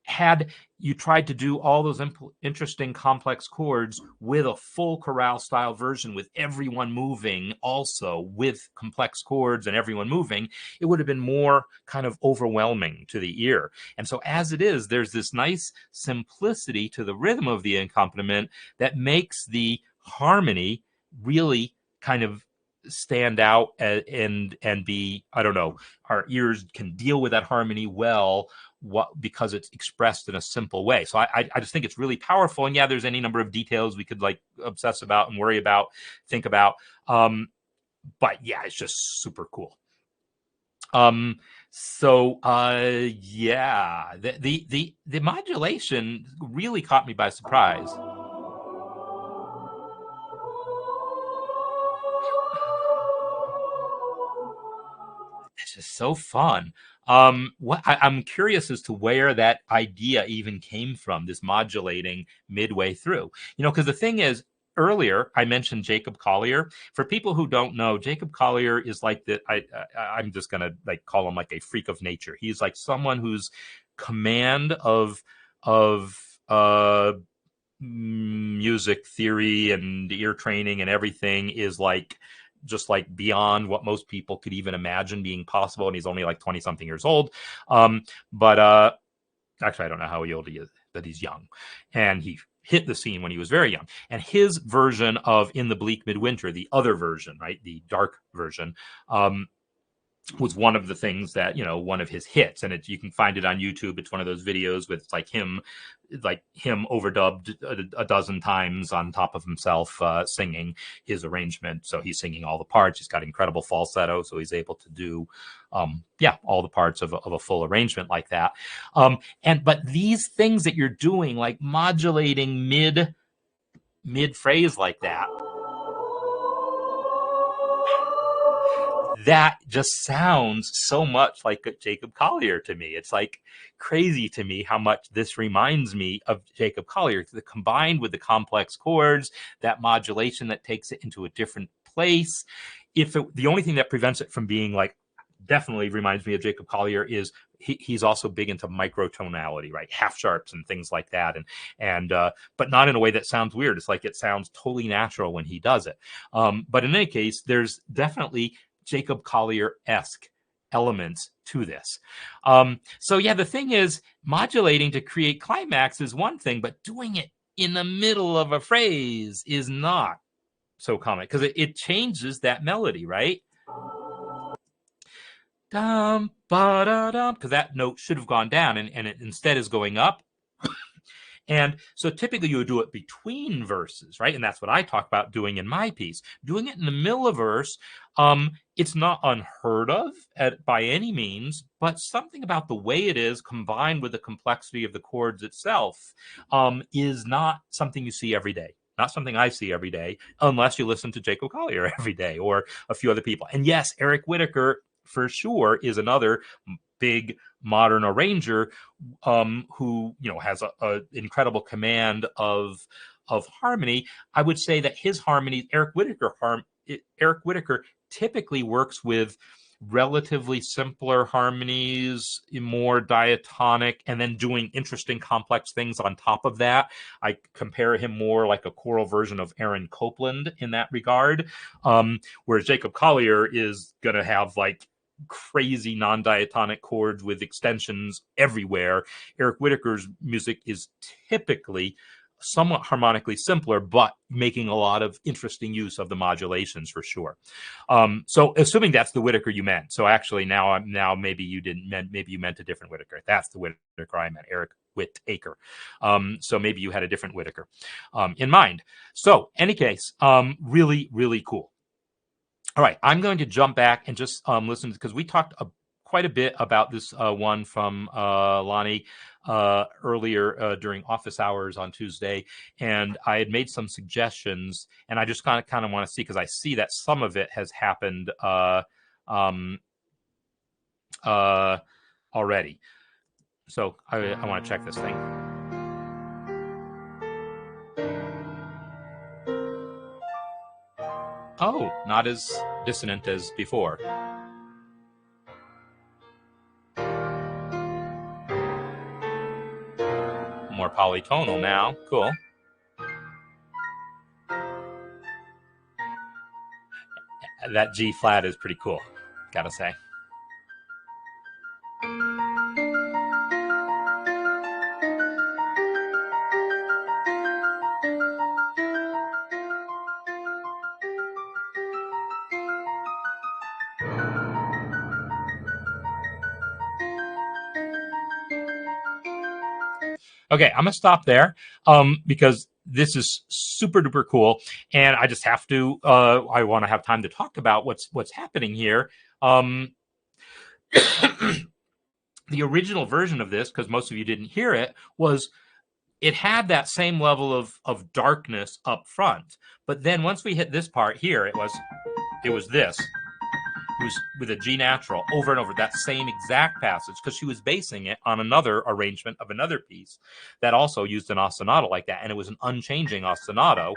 had you tried to do all those interesting complex chords with a full chorale style version with everyone moving also with complex chords and everyone moving, it would have been more kind of overwhelming to the ear. And so as it is, there's this nice simplicity to the rhythm of the accompaniment that makes the harmony really kind of stand out and be, I don't know, our ears can deal with that harmony well, because it's expressed in a simple way. So I just think it's really powerful. And yeah, there's any number of details we could like obsess about and worry about, think about. But yeah, it's just super cool. So yeah, the modulation really caught me by surprise. It's just so fun. I'm curious as to where that idea even came from, this modulating midway through. Because the thing is, earlier I mentioned Jacob Collier. For people who don't know, Jacob Collier is like the I'm just gonna like call him like a freak of nature. He's like someone whose command of music theory and ear training and everything is like just like beyond what most people could even imagine being possible. And he's only like 20 something years old. But actually, I don't know how old he is, but he's young. And he hit the scene when he was very young. And his version of In the Bleak Midwinter, the other version, right, the dark version, was one of the things that, one of his hits. And you can find it on YouTube. It's one of those videos with him overdubbed a dozen times on top of himself, singing his arrangement. So he's singing all the parts. He's got incredible falsetto, so he's able to do all the parts of a full arrangement like that. But these things that you're doing, like modulating mid phrase like that just sounds so much like Jacob Collier to me. It's like crazy to me how much this reminds me of Jacob Collier. Combined with the complex chords, that modulation that takes it into a different place. The only thing that prevents it from being like, definitely reminds me of Jacob Collier, is he's also big into microtonality, right? Half sharps and things like that. And but not in a way that sounds weird. It's like it sounds totally natural when he does it. But in any case, there's definitely Jacob Collier-esque elements to this. So yeah, the thing is, modulating to create climax is one thing, but doing it in the middle of a phrase is not so common, because it changes that melody, right? Dum, ba-da-dum, because that note should have gone down, and it instead is going up. And so typically you would do it between verses, right? And that's what I talk about doing in my piece. Doing it in the middle of verse, it's not unheard of by any means, but something about the way it is combined with the complexity of the chords itself is not something you see every day. Not something I see every day, unless you listen to Jacob Collier every day or a few other people. And yes, Eric Whitacre for sure is another big modern arranger who has a incredible command of harmony. I would say that his harmonies, Eric Whitacre typically works with relatively simpler harmonies, more diatonic, and then doing interesting complex things on top of that. I compare him more like a choral version of Aaron Copland in that regard, whereas Jacob Collier is going to have like crazy non-diatonic chords with extensions everywhere. Eric Whitacre's music is typically somewhat harmonically simpler, but making a lot of interesting use of the modulations for sure. So assuming that's the Whitacre you meant. So actually now maybe you meant a different Whitacre. That's the Whitacre I meant, Eric Whitacre. So maybe you had a different Whitacre in mind. So any case, really, really cool. All right, I'm going to jump back and just listen, because we talked quite a bit about this one from Lonnie earlier during office hours on Tuesday, and I had made some suggestions, and I just kind of want to see, because I see that some of it has happened already. So I want to check this thing. Oh, not as dissonant as before. More polytonal now. Cool. That G flat is pretty cool, gotta say. Okay, I'm gonna stop there because this is super duper cool, and I just have to. I want to have time to talk about what's happening here. Um, the original version of this, because most of you didn't hear it, was it had that same level of darkness up front, but then once we hit this part here, it was this. It was with a G natural over and over, that same exact passage, because she was basing it on another arrangement of another piece that also used an ostinato like that, and it was an unchanging ostinato.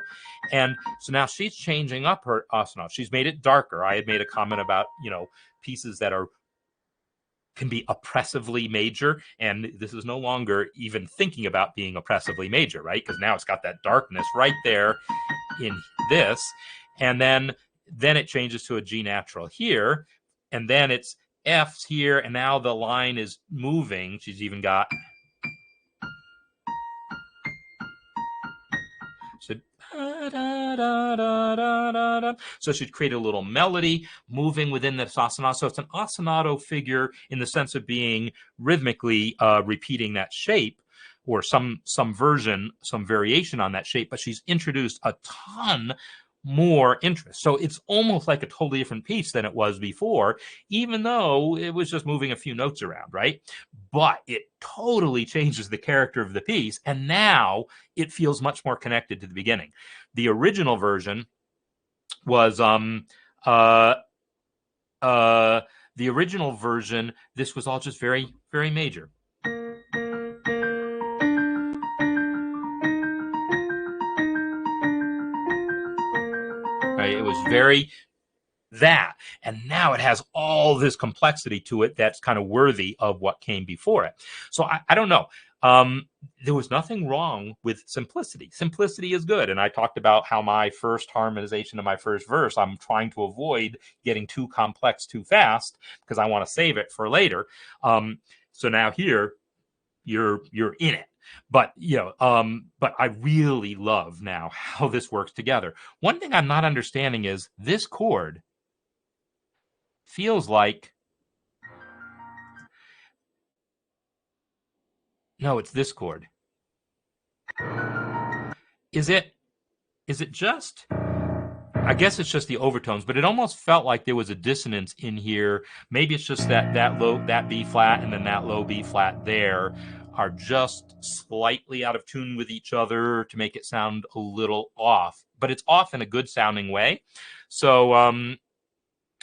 And so now she's changing up her ostinato. She's made it darker. I had made a comment about, pieces that can be oppressively major, and this is no longer even thinking about being oppressively major, right? Because now it's got that darkness right there in this, and then it changes to a G natural here, and then it's F's here, and now the line is moving. She's even got so she'd create a little melody moving within this ostinato. So it's an ostinato figure in the sense of being rhythmically repeating that shape, or some version, some variation on that shape, but she's introduced a ton more interest. So it's almost like a totally different piece than it was before, even though it was just moving a few notes around, right? But it totally changes the character of the piece, and now it feels much more connected to the beginning. The original version was the original version, this was all just very, very major. Right? It was very that, and now it has all this complexity to it that's kind of worthy of what came before it. So I don't know. There was nothing wrong with simplicity. Simplicity is good, and I talked about how my first harmonization of my first verse, I'm trying to avoid getting too complex too fast because I want to save it for later. So now here you're in it. But but I really love now how this works together. One thing I'm not understanding is this chord feels like, no, it's this chord. Is it just, I guess it's just the overtones, but it almost felt like there was a dissonance in here. Maybe it's just that low, that B flat, and then that low B flat there are just slightly out of tune with each other to make it sound a little off, but it's off in a good sounding way. So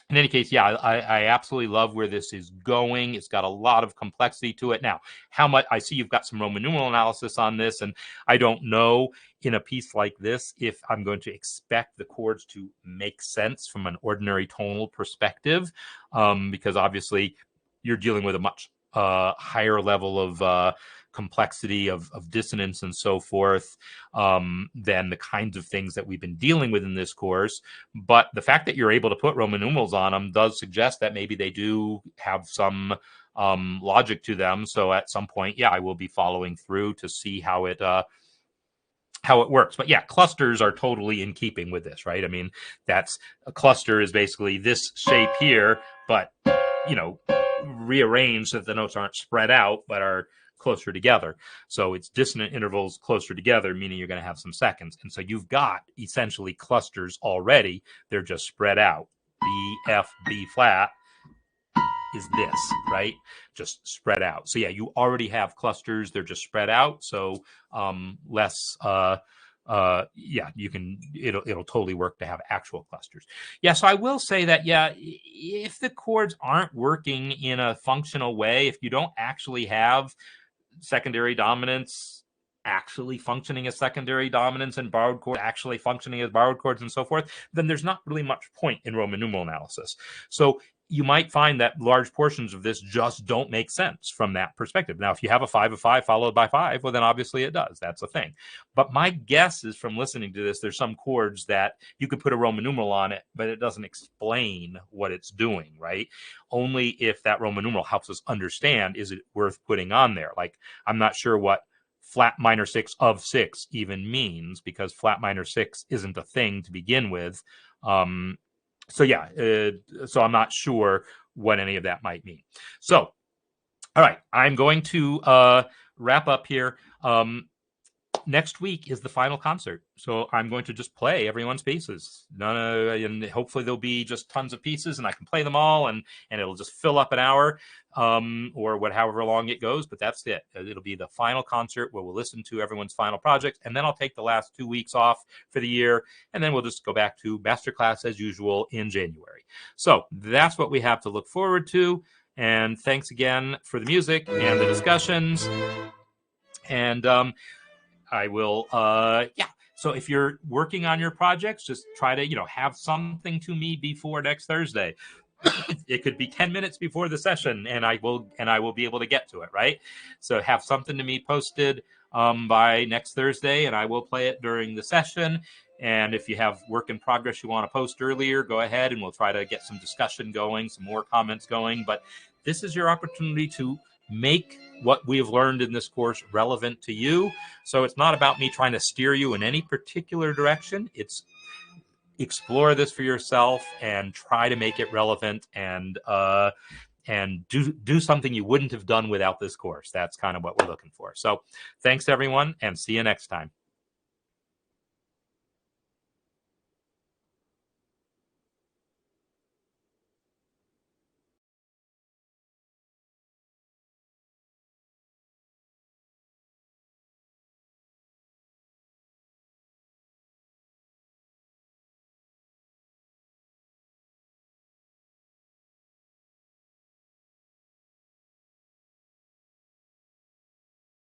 in any case, yeah, I absolutely love where this is going. It's got a lot of complexity to it. Now, how much, I see you've got some Roman numeral analysis on this, and I don't know in a piece like this if I'm going to expect the chords to make sense from an ordinary tonal perspective, because obviously you're dealing with a much higher level of complexity of dissonance and so forth than the kinds of things that we've been dealing with in this course. But the fact that you're able to put Roman numerals on them does suggest that maybe they do have some logic to them. So at some point, yeah, I will be following through to see how it works. But yeah, clusters are totally in keeping with this, right? I mean, that's a cluster is basically this shape here, but rearranged so that the notes aren't spread out but are closer together. So it's dissonant intervals closer together, meaning you're going to have some seconds. And so you've got essentially clusters already. They're just spread out. B, F, B flat is this, right? Just spread out. So yeah, you already have clusters. They're just spread out. So less yeah, you can, it'll totally work to have actual clusters. Yeah, so I will say that, yeah, if the chords aren't working in a functional way, if you don't actually have secondary dominance actually functioning as secondary dominance and borrowed chords actually functioning as borrowed chords and so forth, then there's not really much point in Roman numeral analysis. So you might find that large portions of this just don't make sense from that perspective. Now, if you have a 5 of 5 followed by 5, well, then obviously it does. That's a thing. But my guess is from listening to this, there's some chords that you could put a Roman numeral on it, but it doesn't explain what it's doing, right? Only if that Roman numeral helps us understand, is it worth putting on there? Like, I'm not sure what flat minor 6 of 6 even means, because flat minor 6 isn't a thing to begin with. So yeah, so I'm not sure what any of that might mean. So, all right, I'm going to wrap up here. Next week is the final concert, so I'm going to just play everyone's pieces. And hopefully there'll be just tons of pieces, and I can play them all, and it'll just fill up an hour, or however long it goes. But that's it. It'll be the final concert where we'll listen to everyone's final project, and then I'll take the last 2 weeks off for the year, and then we'll just go back to masterclass as usual in January. So that's what we have to look forward to. And thanks again for the music and the discussions. And I will, So if you're working on your projects, just try to, have something to me before next Thursday. It could be 10 minutes before the session, and I will be able to get to it, right? So have something to me posted by next Thursday, and I will play it during the session. And if you have work in progress you want to post earlier, go ahead, and we'll try to get some discussion going, some more comments going. But this is your opportunity to make what we have learned in this course relevant to you. So it's not about me trying to steer you in any particular direction. It's explore this for yourself and try to make it relevant, and do something you wouldn't have done without this course. That's kind of what we're looking for. So thanks everyone, and see you next time.